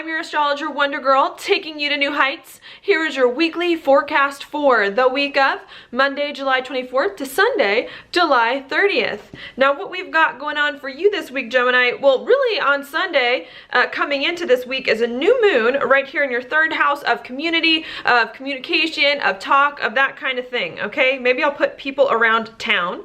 I'm your astrologer Wonder Girl, taking you to new heights. Here is your weekly forecast for the week of Monday, July 24th to Sunday, July 30th. Now what we've got going on for you this week, Gemini, well really on Sunday, coming into this week is a new moon right here in your third house of community, of communication, of talk, of that kind of thing, okay? Maybe I'll put people around town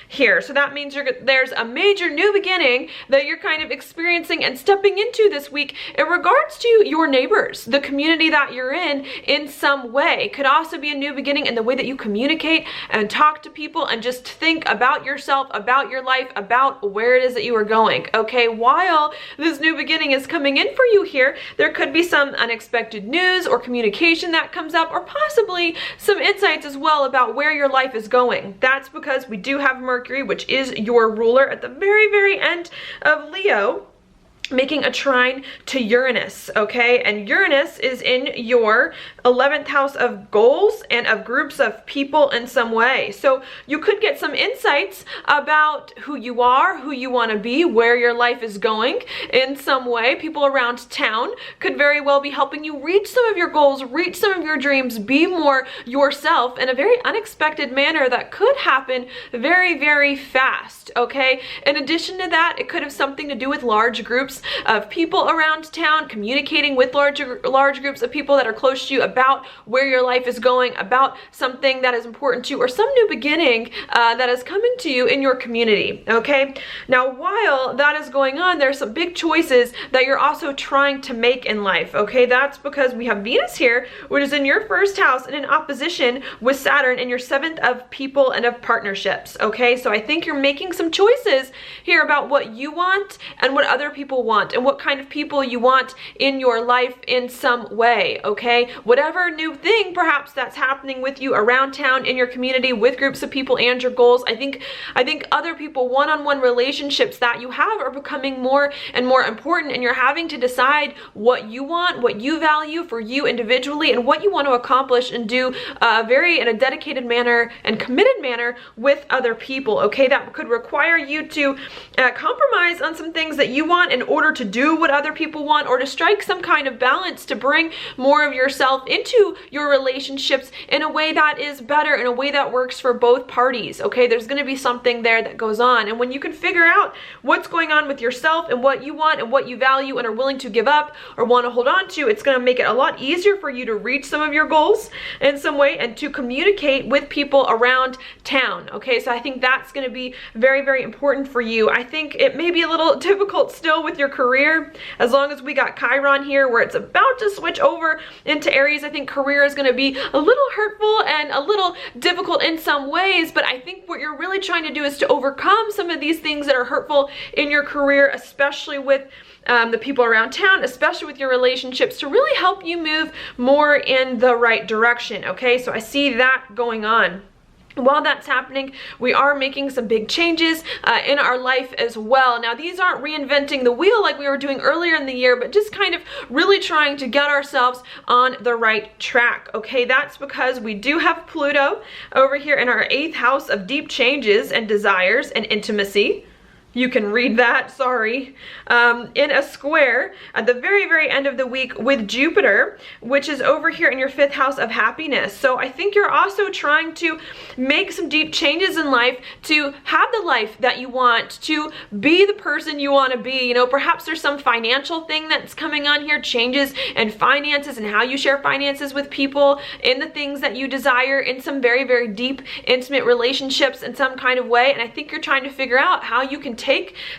here. So that means there's a major new beginning that you're kind of experiencing and stepping into this week in regards to your neighbors, the community that you're in some way. Could also be a new beginning in the way that you communicate and talk to people and just think about yourself, about your life, about where it is that you are going. Okay, while this new beginning is coming in for you here, there could be some unexpected news or communication that comes up, or possibly some insights as well about where your life is going. That's because we do have Mercury, which is your ruler, at the very end of Leo, making a trine to Uranus, okay? And Uranus is in your 11th house of goals and of groups of people in some way. So you could get some insights about who you are, who you want to be, where your life is going in some way. People around town could very well be helping you reach some of your goals, reach some of your dreams, be more yourself in a very unexpected manner that could happen very fast, okay? In addition to that, it could have something to do with large groups of people around town, communicating with large groups of people that are close to you about where your life is going, about something that is important to you, or some new beginning that is coming to you in your community, okay? Now, while that is going on, there's some big choices that you're also trying to make in life, okay? That's because we have Venus here, which is in your first house and in opposition with Saturn in your 7th of people and of partnerships, okay? So I think you're making some choices here about what you want and what other people want, and what kind of people you want in your life in some way, okay? Whatever new thing perhaps that's happening with you around town, in your community, with groups of people and your goals, I think other people, one-on-one relationships that you have are becoming more and more important, and you're having to decide what you want, what you value for you individually, and what you want to accomplish and do in a dedicated manner and committed manner with other people, okay? That could require you to compromise on some things that you want in order to do what other people want, or to strike some kind of balance to bring more of yourself into your relationships in a way that is better, in a way that works for both parties, okay? There's going to be something there that goes on, and when you can figure out what's going on with yourself and what you want and what you value and are willing to give up or want to hold on to, it's going to make it a lot easier for you to reach some of your goals in some way and to communicate with people around town, okay? So I think that's going to be very important for you. I think it may be a little difficult still with your career, as long as we got Chiron here where it's about to switch over into Aries. I think career is going to be a little hurtful and a little difficult in some ways, but I think what you're really trying to do is to overcome some of these things that are hurtful in your career, especially with the people around town, especially with your relationships, to really help you move more in the right direction, okay? So I see that going on. While that's happening, we are making some big changes in our life as well. Now, these aren't reinventing the wheel like we were doing earlier in the year, but just kind of really trying to get ourselves on the right track, okay? That's because we do have Pluto over here in our 8th house of deep changes and desires and intimacy. You can read that, sorry, in a square at the very end of the week with Jupiter, which is over here in your 5th house of happiness. So I think you're also trying to make some deep changes in life to have the life that you want, to be the person you want to be. You know, perhaps there's some financial thing that's coming on here, changes in finances and how you share finances with people, in the things that you desire, in some very deep, intimate relationships in some kind of way. And I think you're trying to figure out how you can take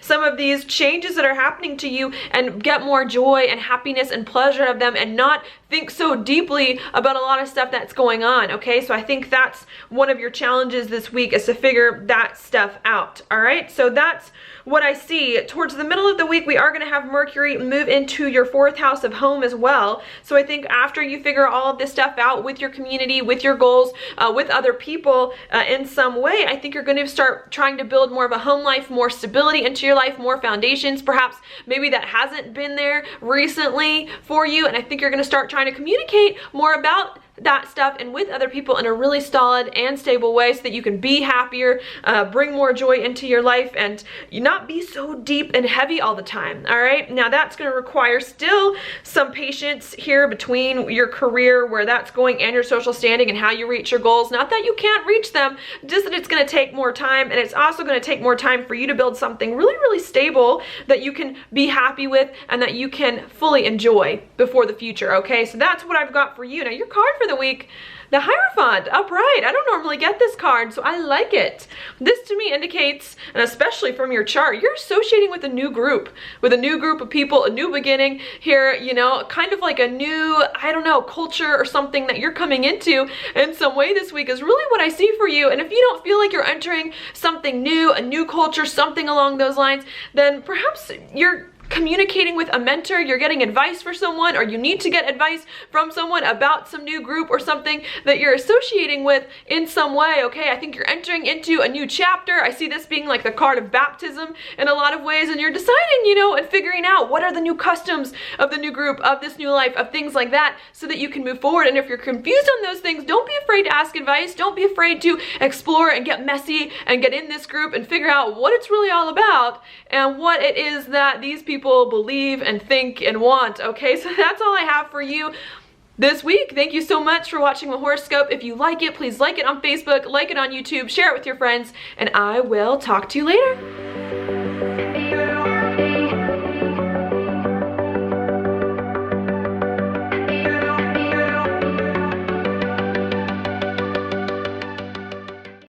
some of these changes that are happening to you and get more joy and happiness and pleasure of them, and not think so deeply about a lot of stuff that's going on, okay? So I think that's one of your challenges this week, is to figure that stuff out, all right? So that's what I see. Towards the middle of the week, we are going to have Mercury move into your 4th house of home as well. So I think after you figure all of this stuff out with your community, with your goals, with other people in some way, I think you're going to start trying to build more of a home life, more stability into your life, more foundations, perhaps maybe that hasn't been there recently for you. And I think you're going to start trying to communicate more about that stuff and with other people in a really solid and stable way so that you can be happier, bring more joy into your life, and not be so deep and heavy all the time. All right, now that's going to require still some patience here between your career, where that's going, and your social standing and how you reach your goals. Not that you can't reach them, just that it's going to take more time, and it's also going to take more time for you to build something really stable that you can be happy with and that you can fully enjoy before the future. Okay, so that's what I've got for you. Now your card for the week, the Hierophant, upright. I don't normally get this card, so I like it. This to me indicates, and especially from your chart, you're associating with a new group of people, a new beginning here, you know, kind of like a new, I don't know, culture or something that you're coming into in some way this week is really what I see for you. And if you don't feel like you're entering something new, a new culture, something along those lines, then perhaps you're communicating with a mentor, you're getting advice for someone, or you need to get advice from someone about some new group or something that you're associating with in some way. Okay, I think you're entering into a new chapter. I see this being like the card of baptism in a lot of ways, and you're deciding, you know, and figuring out what are the new customs of the new group, of this new life, of things like that, so that you can move forward. And if you're confused on those things, don't be afraid to ask advice. Don't be afraid to explore and get messy and get in this group and figure out what it's really all about and what it is that these people believe and think and want. Okay, so that's all I have for you this week. Thank you so much for watching my horoscope. If you like it, please like it on Facebook, like it on YouTube, share it with your friends, and I will talk to you later.